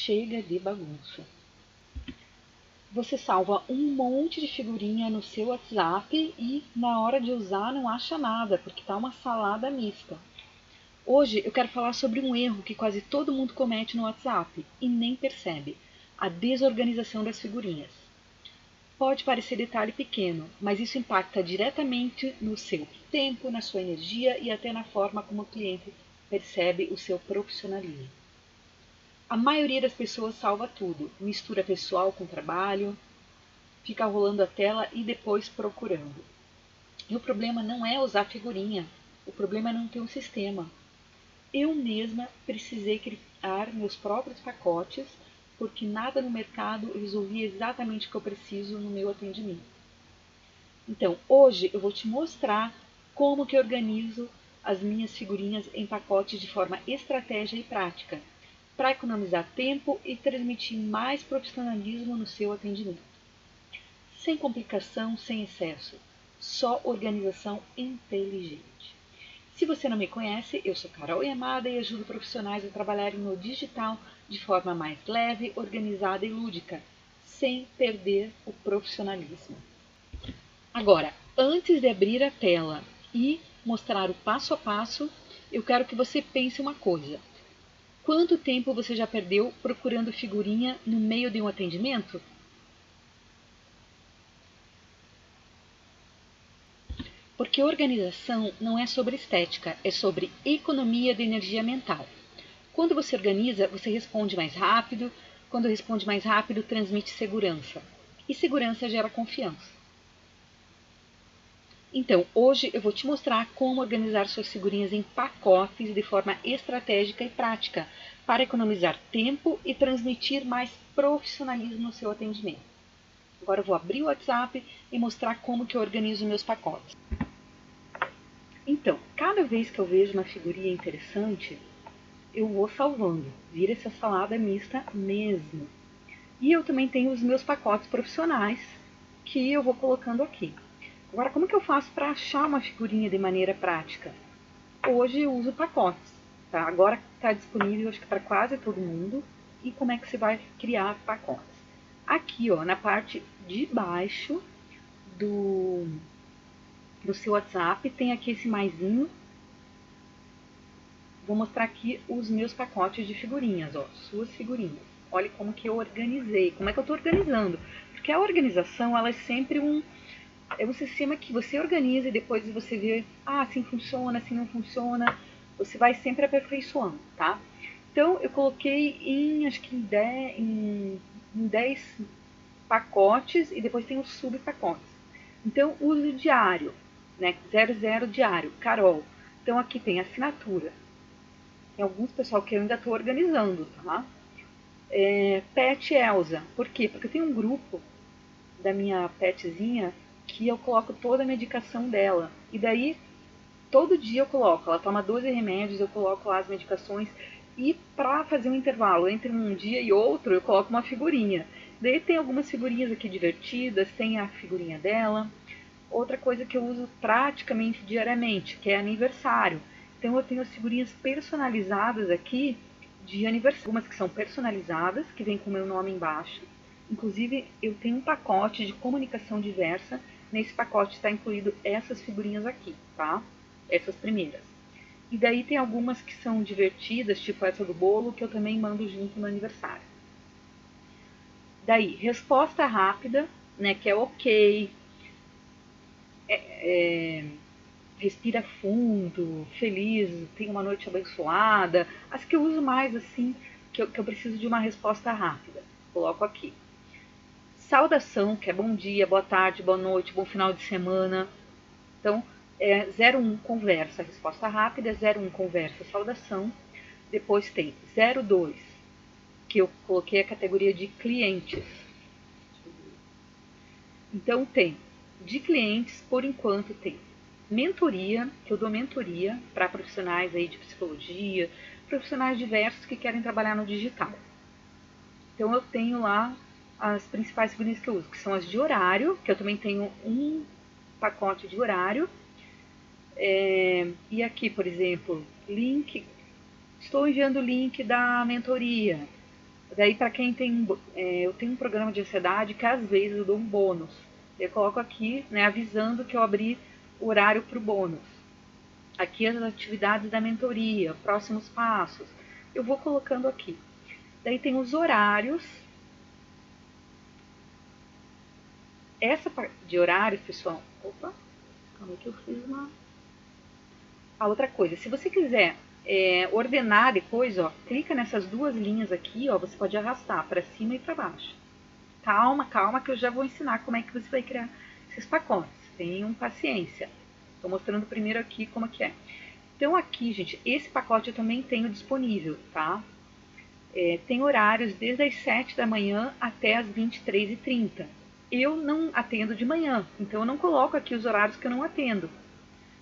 chega de bagunça. Você salva um monte de figurinha no seu WhatsApp e na hora de usar não acha nada, porque tá uma salada mista. Hoje eu quero falar sobre um erro que quase todo mundo comete no WhatsApp e nem percebe: a desorganização das figurinhas. Pode parecer detalhe pequeno, mas isso impacta diretamente no seu tempo, na sua energia e até na forma como o cliente percebe o seu profissionalismo. A maioria das pessoas salva tudo, mistura pessoal com trabalho, fica rolando a tela e depois procurando. E o problema não é usar figurinha, o problema é não ter um sistema. Eu mesma precisei criar meus próprios pacotes, porque nada no mercado resolvia exatamente o que eu preciso no meu atendimento. Então, hoje eu vou te mostrar como que eu organizo as minhas figurinhas em pacotes de forma estratégica e prática, para economizar tempo e transmitir mais profissionalismo no seu atendimento. Sem complicação, sem excesso, só organização inteligente. Se você não me conhece, eu sou Carol Yamada e ajudo profissionais a trabalharem no digital de forma mais leve, organizada e lúdica, sem perder o profissionalismo. Agora, antes de abrir a tela e mostrar o passo a passo, eu quero que você pense uma coisa. Quanto tempo você já perdeu procurando figurinha no meio de um atendimento? Porque organização não é sobre estética, é sobre economia de energia mental. Quando você organiza, você responde mais rápido. Quando responde mais rápido, transmite segurança. E segurança gera confiança. Então, hoje eu vou te mostrar como organizar suas figurinhas em pacotes de forma estratégica e prática, para economizar tempo e transmitir mais profissionalismo no seu atendimento. Agora eu vou abrir o WhatsApp e mostrar como que eu organizo meus pacotes. Então, cada vez que eu vejo uma figurinha interessante, eu vou salvando. Vira essa salada mista mesmo. E eu também tenho os meus pacotes profissionais que eu vou colocando aqui. Agora, como que eu faço para achar uma figurinha de maneira prática? Hoje eu uso pacotes. Tá? Agora está disponível, acho que para quase todo mundo. E como é que você vai criar pacotes? Aqui, ó, na parte de baixo do seu WhatsApp, tem aqui esse maisinho. Vou mostrar aqui os meus pacotes de figurinhas, ó, suas figurinhas. Olha como que eu organizei, como é que eu estou organizando. Porque a organização, ela é sempre é um sistema que você organiza e depois você vê, assim funciona, assim não funciona. Você vai sempre aperfeiçoando, tá? Então, eu coloquei acho que em 10 pacotes e depois tem os subpacotes. Então, uso diário, né? 00 diário, Carol. Então, aqui tem assinatura. Tem alguns pessoal que eu ainda estou organizando, tá? Pet Elsa. Por quê? Porque eu tenho um grupo da minha petzinha que eu coloco toda a medicação dela. E daí, todo dia eu coloco. Ela toma 12 remédios, eu coloco lá as medicações. E para fazer um intervalo entre um dia e outro, eu coloco uma figurinha. Daí tem algumas figurinhas aqui divertidas, tem a figurinha dela. Outra coisa que eu uso praticamente diariamente, que é aniversário. Então eu tenho as figurinhas personalizadas aqui de aniversário. Algumas que são personalizadas, que vem com o meu nome embaixo. Inclusive eu tenho um pacote de comunicação diversa. Nesse pacote está incluído essas figurinhas aqui, tá? Essas primeiras. E daí tem algumas que são divertidas, tipo essa do bolo, que eu também mando junto no aniversário. Daí, resposta rápida, né, que é ok, respira fundo, feliz, tenha uma noite abençoada. As que eu uso mais assim, que eu preciso de uma resposta rápida. Coloco aqui. Saudação, que é bom dia, boa tarde, boa noite, bom final de semana. Então, 01 conversa, resposta rápida, 01 conversa, saudação. Depois tem 02, que eu coloquei a categoria de clientes. Então tem de clientes, por enquanto tem mentoria, que eu dou mentoria para profissionais aí de psicologia, profissionais diversos que querem trabalhar no digital. Então eu tenho lá as principais figurinhas que eu uso, que são as de horário, que eu também tenho um pacote de horário. E aqui, por exemplo, link, estou enviando o link da mentoria. Daí, para quem tem, eu tenho um programa de ansiedade que às vezes eu dou um bônus. Eu coloco aqui, né, avisando que eu abri o horário para o bônus. Aqui as atividades da mentoria, próximos passos. Eu vou colocando aqui. Daí tem os horários. Essa parte de horários, pessoal. Opa, calma que eu fiz uma. A outra coisa, se você quiser ordenar depois, ó, clica nessas duas linhas aqui, ó, você pode arrastar para cima e para baixo. Calma, calma, que eu já vou ensinar como é que você vai criar esses pacotes. Tenham paciência. Estou mostrando primeiro aqui como é que é. Então aqui, gente, esse pacote eu também tenho disponível, tá? Tem horários desde as 7 da manhã até as 23h30. Eu não atendo de manhã, então eu não coloco aqui os horários que eu não atendo.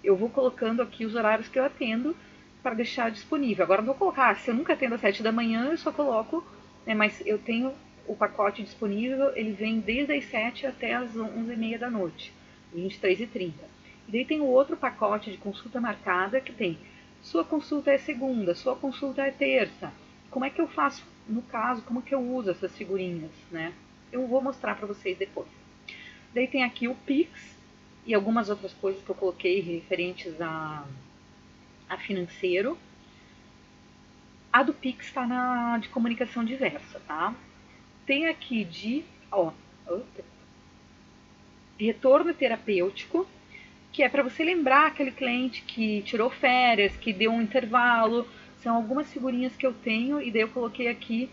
Eu vou colocando aqui os horários que eu atendo para deixar disponível. Agora eu vou colocar, se eu nunca atendo às 7 da manhã, eu só coloco, né, mas eu tenho o pacote disponível, ele vem desde as 7 até as 11h30 da noite, 23h30. E daí tem o outro pacote de consulta marcada que tem sua consulta é segunda, sua consulta é terça. Como é que eu faço, no caso, como que eu uso essas figurinhas, né? Eu vou mostrar para vocês depois. Daí tem aqui o Pix e algumas outras coisas que eu coloquei referentes a financeiro. A do Pix está na de comunicação diversa, tá? Tem aqui de, retorno terapêutico, que é para você lembrar aquele cliente que tirou férias, que deu um intervalo. São algumas figurinhas que eu tenho e daí eu coloquei aqui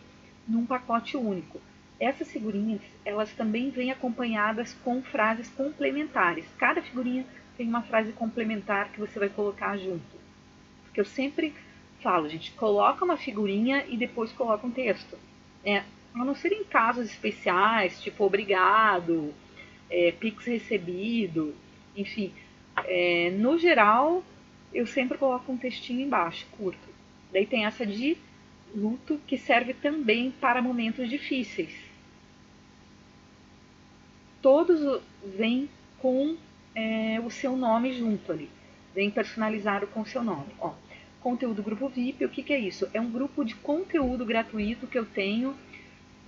num pacote único. Essas figurinhas, elas também vêm acompanhadas com frases complementares. Cada figurinha tem uma frase complementar que você vai colocar junto. Porque eu sempre falo, gente, coloca uma figurinha e depois coloca um texto. A não ser em casos especiais, tipo obrigado, Pix recebido, enfim. No geral, eu sempre coloco um textinho embaixo, curto. Daí tem essa de luto, que serve também para momentos difíceis. Todos vêm com o seu nome junto ali. Vem personalizado com o seu nome. Ó, conteúdo grupo VIP, o que, que é isso? É um grupo de conteúdo gratuito que eu tenho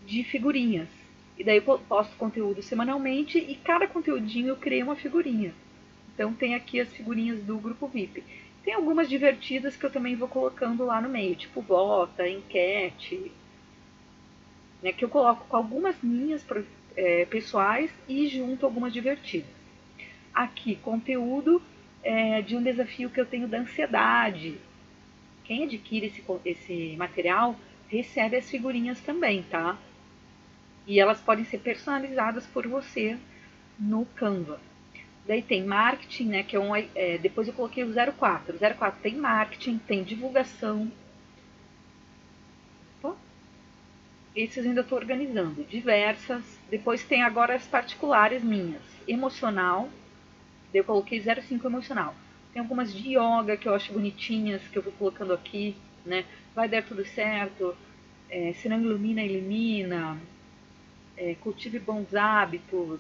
de figurinhas. E daí eu posto conteúdo semanalmente e cada conteúdinho eu criei uma figurinha. Então tem aqui as figurinhas do grupo VIP. Tem algumas divertidas que eu também vou colocando lá no meio, tipo bota, enquete, né, que eu coloco com algumas minhas pessoais e junto algumas divertidas. Aqui, conteúdo de um desafio que eu tenho da ansiedade. Quem adquire esse material recebe as figurinhas também, tá? E elas podem ser personalizadas por você no Canva. Daí tem marketing, né, que depois eu coloquei o 04. O 04 tem marketing, tem divulgação. Bom, esses eu ainda estou organizando. Diversas. Depois tem agora as particulares minhas. Emocional. Daí eu coloquei 05 emocional. Tem algumas de yoga que eu acho bonitinhas, que eu vou colocando aqui, né? Vai dar tudo certo. Se não ilumina, elimina. Cultive bons hábitos.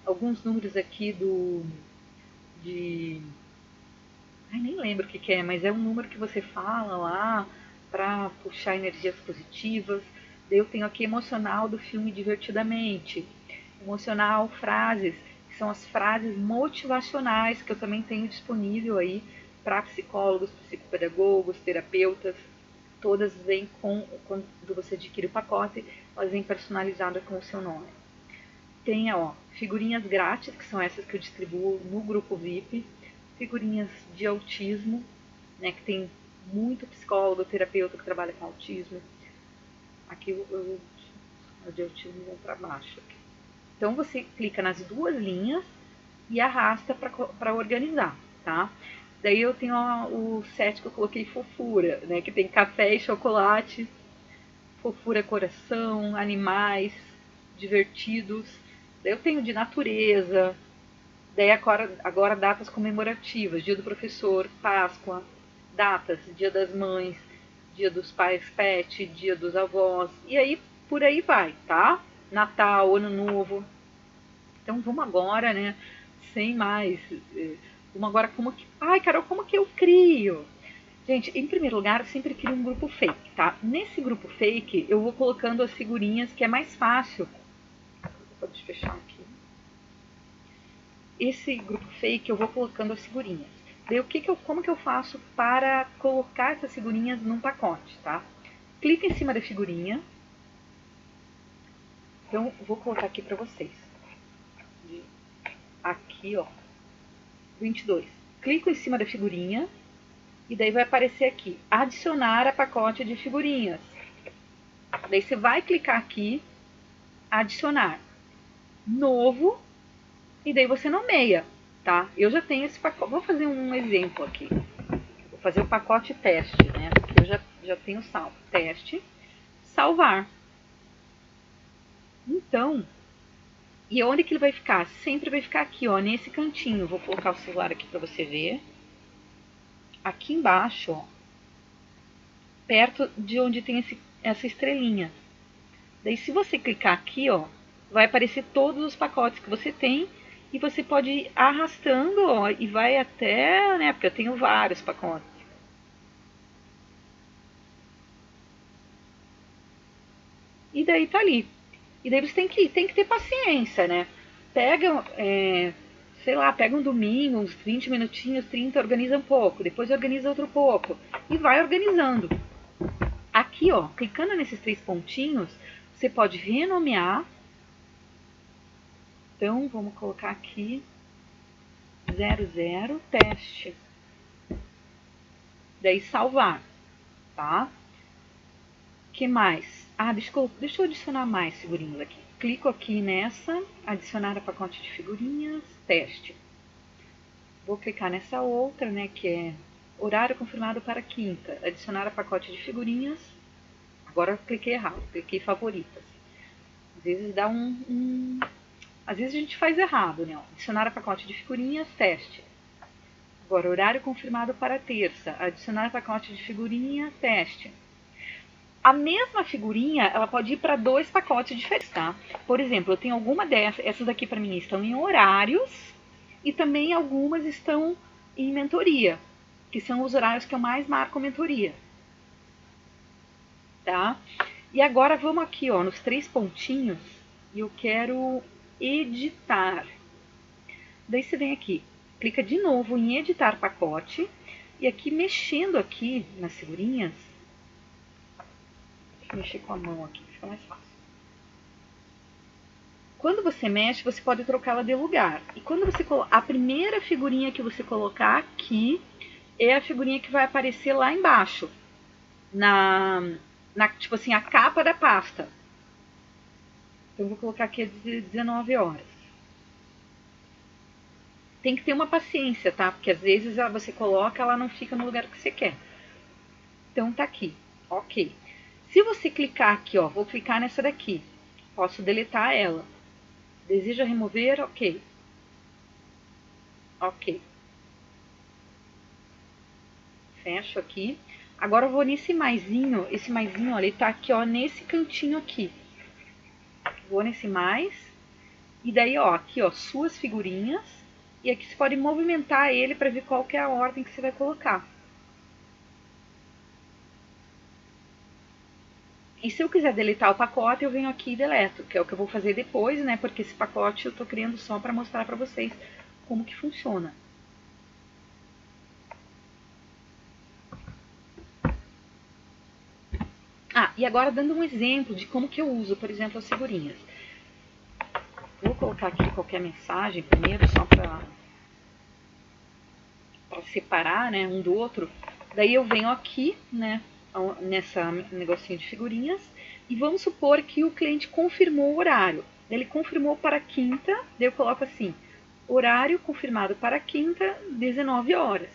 Alguns números aqui Ai, nem lembro o que é, mas é um número que você fala lá para puxar energias positivas. Daí eu tenho aqui emocional do filme Divertidamente. Emocional, frases, que são as frases motivacionais que eu também tenho disponível aí para psicólogos, psicopedagogos, terapeutas. Todas vêm quando você adquire o pacote, elas vêm personalizadas com o seu nome. Tem, ó, figurinhas grátis, que são essas que eu distribuo no grupo VIP, figurinhas de autismo, né, que tem muito psicólogo, terapeuta que trabalha com autismo. Aqui o de autismo vão para baixo. Aqui. Então você clica nas duas linhas e arrasta para organizar, tá? Daí eu tenho o set que eu coloquei fofura, né, que tem café e chocolate, fofura coração, animais, divertidos. Daí eu tenho de natureza, daí agora datas comemorativas, dia do professor, Páscoa, datas, dia das mães, dia dos pais pet, dia dos avós, e aí por aí vai, tá? Natal, Ano Novo. Então vamos agora, né, sem mais, vamos agora como que... Ai, Carol, como que eu crio? Gente, em primeiro lugar, eu sempre crio um grupo fake, tá? Nesse grupo fake, eu vou colocando as figurinhas que é mais fácil. Pode fechar aqui. Esse grupo fake, eu vou colocando as figurinhas. Daí, como que eu faço para colocar essas figurinhas num pacote, tá? Clica em cima da figurinha. Então, vou colocar aqui para vocês. Aqui, ó. 22. Clico em cima da figurinha. E daí vai aparecer aqui, adicionar a pacote de figurinhas. Daí você vai clicar aqui, adicionar, novo, e daí você nomeia, tá? Eu já tenho esse pacote, vou fazer um exemplo aqui. Vou fazer o pacote teste, né? Porque eu já tenho salvo. Teste, salvar. Então, e onde que ele vai ficar? Sempre vai ficar aqui, ó, nesse cantinho. Vou colocar o celular aqui para você ver. Aqui embaixo, ó, perto de onde tem essa estrelinha. Daí, se você clicar aqui, ó, vai aparecer todos os pacotes que você tem e você pode ir arrastando, ó, e vai até, né, porque eu tenho vários pacotes. E daí tá ali. E daí você tem que ter paciência, né? Pega, sei lá, pega um domingo, uns 20 minutinhos, 30, organiza um pouco, depois organiza outro pouco e vai organizando. Aqui, ó, clicando nesses 3 pontinhos, você pode renomear. Então, vamos colocar aqui 00 teste. Daí salvar, tá? Que mais? Ah, deixa eu adicionar mais figurinhas aqui. Clico aqui nessa, adicionar a pacote de figurinhas, teste. Vou clicar nessa outra, né, que é horário confirmado para quinta. Adicionar a pacote de figurinhas. Agora eu cliquei errado, cliquei favoritas. Às vezes dá às vezes a gente faz errado, né? Adicionar a pacote de figurinhas, teste. Agora, horário confirmado para terça. Adicionar pacote de figurinha, teste. A mesma figurinha, ela pode ir para 2 pacotes diferentes, tá? Por exemplo, eu tenho alguma dessas, essas daqui para mim estão em horários e também algumas estão em mentoria, que são os horários que eu mais marco mentoria, tá? E agora vamos aqui, ó, nos 3 pontinhos e eu quero editar. Daí você vem aqui, clica de novo em editar pacote e aqui mexendo aqui nas figurinhas, deixa eu mexer com a mão aqui, fica mais fácil. Quando você mexe, você pode trocá-la de lugar. E quando você a primeira figurinha que você colocar aqui é a figurinha que vai aparecer lá embaixo, tipo assim, a capa da pasta. Então eu vou colocar aqui 19 horas. Tem que ter uma paciência, tá? Porque às vezes você coloca, ela não fica no lugar que você quer. Então tá aqui, ok. Se você clicar aqui, ó, vou clicar nessa daqui, posso deletar ela. Deseja remover? Ok. Ok. Fecho aqui. Agora eu vou nesse maisinho, esse maisinho, ó, ele tá aqui, ó, nesse cantinho aqui. Vou nesse mais. E daí, ó, aqui, ó, suas figurinhas. E aqui você pode movimentar ele para ver qual que é a ordem que você vai colocar. E se eu quiser deletar o pacote, eu venho aqui e deleto, que é o que eu vou fazer depois, né? Porque esse pacote eu tô criando só para mostrar para vocês como que funciona. Ah, e agora dando um exemplo de como que eu uso, por exemplo, as figurinhas. Vou colocar aqui qualquer mensagem primeiro, só para separar, né, um do outro. Daí eu venho aqui, né, nessa negocinho de figurinhas, e vamos supor que o cliente confirmou o horário. Ele confirmou para quinta, daí eu coloco assim, horário confirmado para quinta, 19 horas.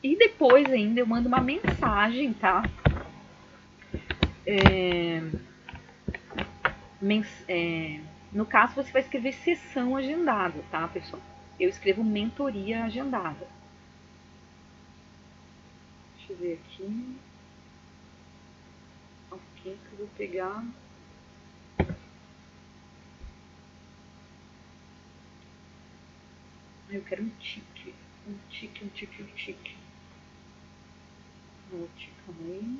E depois ainda eu mando uma mensagem, tá? No caso, você vai escrever sessão agendada, tá, pessoal? Eu escrevo mentoria agendada. Deixa eu ver aqui. Ok, que eu vou pegar. Eu quero um tique. Um tique. Vertically.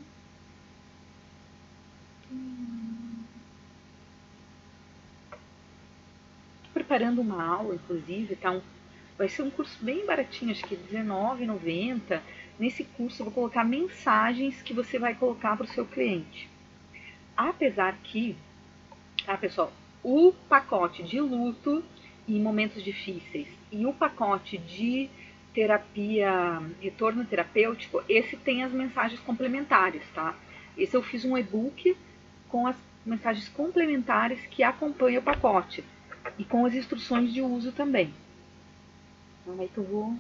Tô preparando uma aula, inclusive, tá? Vai ser um curso bem baratinho, acho que R$19,90. Nesse curso eu vou colocar mensagens que você vai colocar para o seu cliente. Apesar que, tá, pessoal, o pacote de luto em momentos difíceis e o pacote de terapia, retorno terapêutico, esse tem as mensagens complementares, tá? Esse eu fiz um e-book com as mensagens complementares que acompanham o pacote e com as instruções de uso também. Então, aí que eu vou...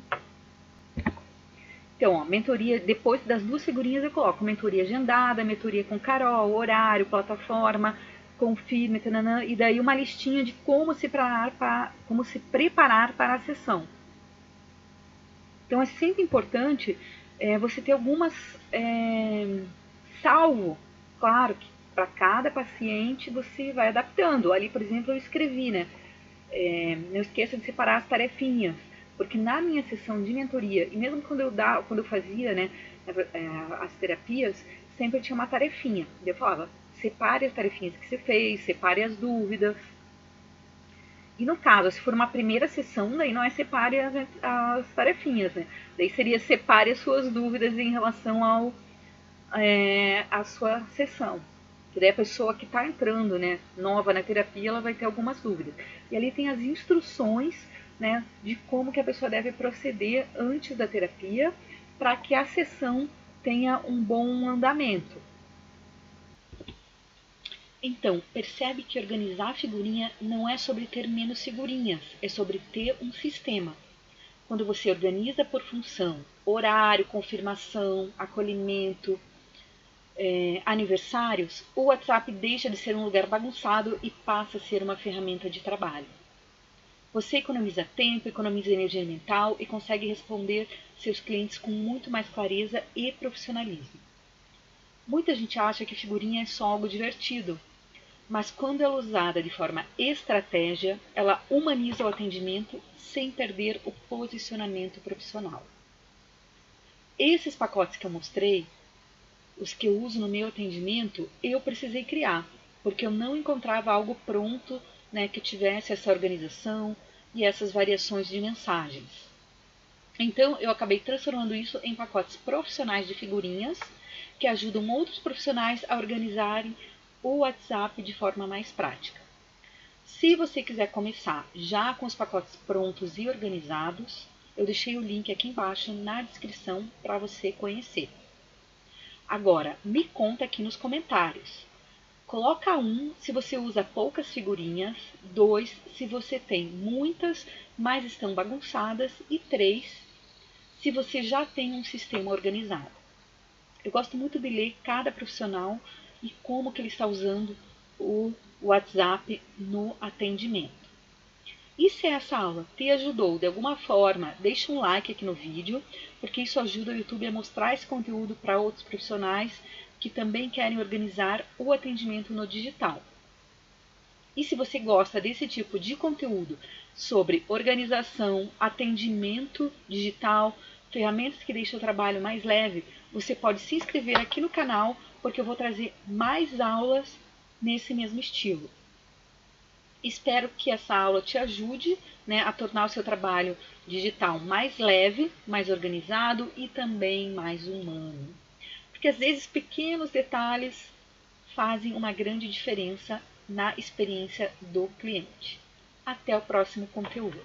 Então, ó, mentoria, depois das 2 figurinhas eu coloco mentoria agendada, mentoria com Carol, horário, plataforma, confirme, tananã, e daí uma listinha de como se preparar para a sessão. Então é sempre importante você ter algumas salvo. Claro que para cada paciente você vai adaptando. Ali, por exemplo, eu escrevi, né? Não esqueça de separar as tarefinhas, porque na minha sessão de mentoria, e mesmo quando eu fazia, né, as terapias, sempre tinha uma tarefinha. Eu falava, separe as tarefinhas que você fez, separe as dúvidas. E no caso, se for uma primeira sessão, daí não é separe as tarefinhas, né? Daí seria separe as suas dúvidas em relação à sua sessão. Que daí a pessoa que está entrando, né, nova na terapia, ela vai ter algumas dúvidas. E ali tem as instruções, né, de como que a pessoa deve proceder antes da terapia para que a sessão tenha um bom andamento. Então, percebe que organizar a figurinha não é sobre ter menos figurinhas, é sobre ter um sistema. Quando você organiza por função, horário, confirmação, acolhimento, aniversários, o WhatsApp deixa de ser um lugar bagunçado e passa a ser uma ferramenta de trabalho. Você economiza tempo, economiza energia mental e consegue responder seus clientes com muito mais clareza e profissionalismo. Muita gente acha que figurinha é só algo divertido, mas quando ela é usada de forma estratégia, ela humaniza o atendimento sem perder o posicionamento profissional. Esses pacotes que eu mostrei, os que eu uso no meu atendimento, eu precisei criar, porque eu não encontrava algo pronto, né, que tivesse essa organização e essas variações de mensagens. Então, eu acabei transformando isso em pacotes profissionais de figurinhas, que ajudam outros profissionais a organizarem o WhatsApp de forma mais prática. Se você quiser começar já com os pacotes prontos e organizados, eu deixei o link aqui embaixo na descrição para você conhecer. Agora, me conta aqui nos comentários. Coloca 1 se você usa poucas figurinhas, 2 se você tem muitas, mas estão bagunçadas, e 3 se você já tem um sistema organizado. Eu gosto muito de ler cada profissional e como que ele está usando o WhatsApp no atendimento. E se essa aula te ajudou de alguma forma, deixa um like aqui no vídeo, porque isso ajuda o YouTube a mostrar esse conteúdo para outros profissionais que também querem organizar o atendimento no digital. E se você gosta desse tipo de conteúdo sobre organização, atendimento digital, ferramentas que deixam o trabalho mais leve, você pode se inscrever aqui no canal, porque eu vou trazer mais aulas nesse mesmo estilo. Espero que essa aula te ajude, né, a tornar o seu trabalho digital mais leve, mais organizado e também mais humano. Porque às vezes pequenos detalhes fazem uma grande diferença na experiência do cliente. Até o próximo conteúdo.